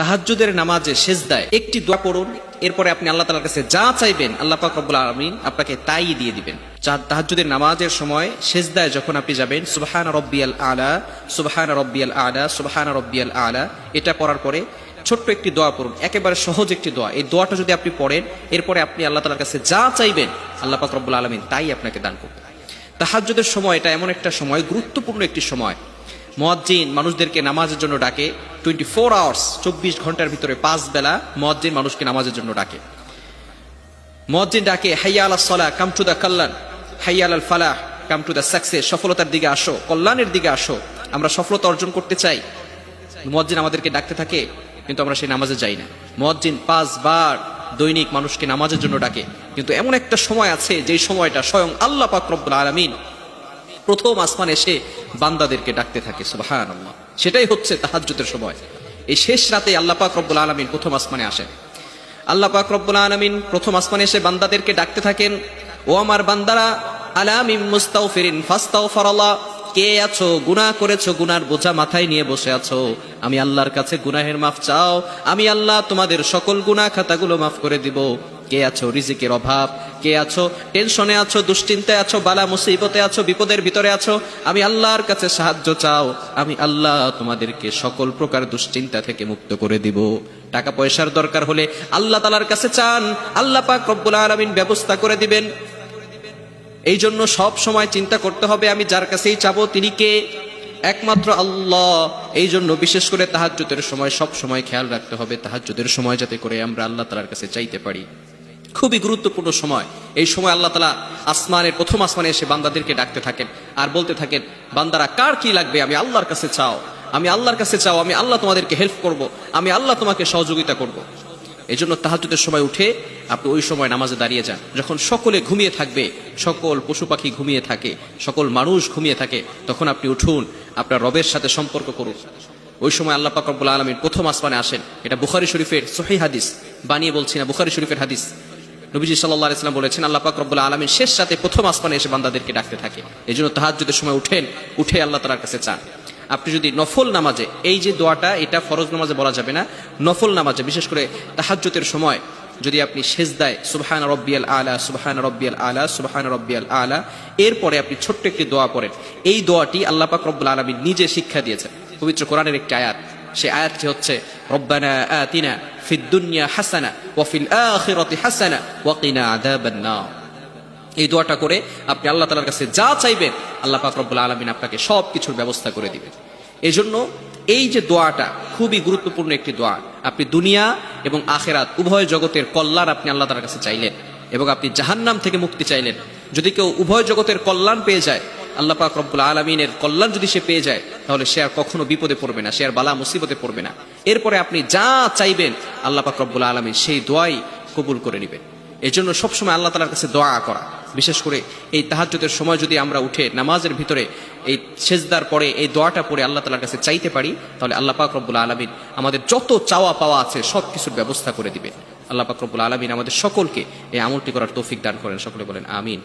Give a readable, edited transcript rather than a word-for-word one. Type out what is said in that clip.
তাহাজ্জুদের নামাজে সেজদায় একটি দোয়া পড়ুন, এরপরে আপনি আল্লাহ তাআলার কাছে যা চাইবেন আল্লাহ পাক রব্বুল আলামিন আপনাকে তাই দিয়ে দিবেন। তাহাজ্জুদের নামাজের সময় সেজদায় যখন আপনি যাবেন সুবহান রাব্বিয়াল আলা, সুবহান রাব্বিয়াল আলা, সুবহান রাব্বিয়াল আলা, এটা পড়ার পরে ছোট্ট একটি দোয়া পড়ুন, একেবারে সহজ একটি দোয়া। এই দোয়াটা যদি আপনি পড়েন, এরপরে আপনি আল্লাহ তাআলার কাছে যা চাইবেন আল্লাহ পাক রব্বুল আলামিন তাই আপনাকে দান করবেন। তাহাজ্জুদের সময় এটা এমন একটা সময়, গুরুত্বপূর্ণ একটি সময়। মুয়াজ্জিন মানুষদেরকে নামাজের জন্য ডাকে 24 আওয়ার্স, 24 ঘন্টার ভিতরে 5 বেলা মুয়াজ্জিন মানুষকে নামাজের জন্য ডাকে। মুয়াজ্জিন ডাকে হাইয়া আলাস সালাহ, কাম টু দ্য কল্যাণ, হাইয়া আলাল ফালাহ, কাম টু দ্য সাকসেস, সফলতার দিকে আসো, কল্যাণের দিকে আসো। আমরা সফলতা অর্জন করতে চাই, মুয়াজ্জিন আমাদেরকে ডাকতে থাকে, কিন্তু আমরা সেই নামাজে যাই না। মুয়াজ্জিন 5 বার দৈনিক মানুষকে নামাজের জন্য ডাকে, কিন্তু এমন একটা সময় আছে যে সময়টা স্বয়ং আল্লাহ পাক রব্বুল আলামিন প্রথম আসমানে এসে বান্দাদেরকে ডাকতে থাকে, সুবহানাল্লাহ। সেটাই হচ্ছে তাহাজ্জুদের সময়। এই শেষ রাতে আল্লাহ পাক রব্বুল আলামিন প্রথম আসমানে আসেন। আল্লাহ পাক রব্বুল আলামিন প্রথম আসমানে এসে বান্দাদেরকে ডাকতে থাকেন, ও আমার বান্দারা, আলা মিন মুস্তাগফিরিন ফাস্তাগফিরাল্লাহ, কে আছো গুনাহ করেছো, গুনার বোঝা মাথায় নিয়ে বসে আছো, আমি আল্লাহর কাছে গুনাহের মাফ চাও, আমি আল্লাহ তোমাদের সকল গুনাহ খাতাগুলো মাফ করে দিব। কে আছো রিজিকের অভাব, কে আছো টেনশনে আছো, দুশ্চিন্তায় আছো, বালা মুসিবতে আছো, বিপদের ভিতরে আছো, আমি আল্লাহর কাছে সাহায্য চাও, আমি আল্লাহ তোমাদেরকে সকল প্রকার দুশ্চিন্তা থেকে মুক্ত করে দিব। টাকা পয়সার দরকার হলে আল্লাহ তাআলার কাছে চান, আল্লাহ পাক রব্বুল আলামিন ব্যবস্থা করে দিবেন। এই জন্য সব সময় চিন্তা করতে হবে আমি যার কাছেই চাবো তিনি কে, একমাত্র আল্লাহ। এই জন্য বিশেষ করে তাহাজ্জুদের সময় সব সময় খেয়াল রাখতে হবে তাহাজ্জুদের সময় যাতে করে আমরা আল্লাহ তাআলার কাছে চাইতে পারি। খুবই গুরুত্বপূর্ণ সময়। এই সময় আল্লাহ তাআলা আসমানের প্রথম আসমানে এসে বান্দাদেরকে ডাকতে থাকেন আর বলতে থাকেন, বান্দারা কার কি লাগবে আমি আল্লাহর কাছে চাও, আমি আল্লাহর কাছে চাও, আমি আল্লাহ তোমাদেরকে হেল্প করব, আমি আল্লাহ তোমাকে সহযোগিতা করব। এই জন্য তাহাজ্জুদের সময় উঠে আপনি ওই সময় নামাজে দাঁড়িয়ে যান, যখন সকলে ঘুমিয়ে থাকবে, সকল পশু পাখি ঘুমিয়ে থাকে, সকল মানুষ ঘুমিয়ে থাকে, তখন আপনি উঠুন, আপনার রবের সাথে সম্পর্ক করুন। ওই সময় আল্লাহ পাক রব্বুল আলামিন প্রথম আসমানে আসেন। এটা বুখারী শরীফের সহিহ হাদিস, বানিয়ে বলছি না, বুখারী শরীফের হাদিস। নবীজি সাল্লাল্লাহু আলাইহি ওয়াসাল্লাম বলেছেন, আল্লাহ পাক রব্বুল আলামিন শেষ রাতে প্রথম আসমানে এসে বান্দাদেরকে ডাকতে থাকে। এই জন্য তাহাজ্জুদের সময় উঠে আল্লাহ তাআলার কাছে চান। আপনি যদি নফল নামাজে, এই যে দোয়াটা এটা ফরজ নামাজে বলা যাবে না, নফল নামাজে বিশেষ করে তাহাজ্জুদের সময় যদি আপনি সেজদায় সুবহান রাব্বিয়াল আলা, সুবহান রাব্বিয়াল আলা, সুবহান রাব্বিয়াল আলা, এরপরে আপনি ছোট্ট একটি দোয়া পড়েন। এই দোয়াটি আল্লাহ পাক রব্বুল আলামিন নিজে শিক্ষা দিয়েছেন, পবিত্র কোরআনের একটি আয়াত। সেই আয়াতটি হচ্ছে রব্বানা আতিনা ফিদ দুনিয়া হাসানা ওয়া ফিল আখিরাতি হাসানা ওয়া কিনা আযাবান নার। এই দোয়াটা করে আপনি আল্লাহ তাআলার কাছে যা চাইবেন আল্লাহ পাক রব্বুল আলামিন আপনাকে সব কিছুর ব্যবস্থা করে দিবেন। এই জন্য এই যে দোয়াটা খুবই গুরুত্বপূর্ণ একটি দোয়া। আপনি দুনিয়া এবং আখিরাত উভয় জগতের কল্যাণ আপনি আল্লাহ তাআলার কাছে চাইলেন এবং আপনি জাহান্নাম থেকে মুক্তি চাইলেন। যদি কেউ উভয় জগতের কল্যাণ পেয়ে যায়, আল্লাহ পাক রব্বুল আলামিনের কল্যাণ যদি সে পেয়ে যায়, তাহলে সে আর কখনো বিপদে পড়বে না, সে আর বালা মুসিবতে পড়বে না। এরপরে আপনি যা চাইবেন আল্লাহ পাক রব্বুল আলামিন সেই দোয়াই কবুল করে নেবেন। এই জন্য সবসময় আল্লাহ তাআলার কাছে দোয়া করা, বিশেষ করে এই তাহাজ্জুদের সময় যদি আমরা উঠে নামাজের ভিতরে এই সেজদার পরে এই দোয়াটা পড়ে আল্লাহ তাআলার কাছে চাইতে পারি, তাহলে আল্লাহ পাক রব্বুল আলামিন আমাদের যত চাওয়া পাওয়া আছে সব কিছুর ব্যবস্থা করে দিবেন। আল্লাহ পাক রব্বুল আলামিন আমাদের সকলকে এই আমলটি করার তৌফিক দান করেন। সকলে বলেন আমিন।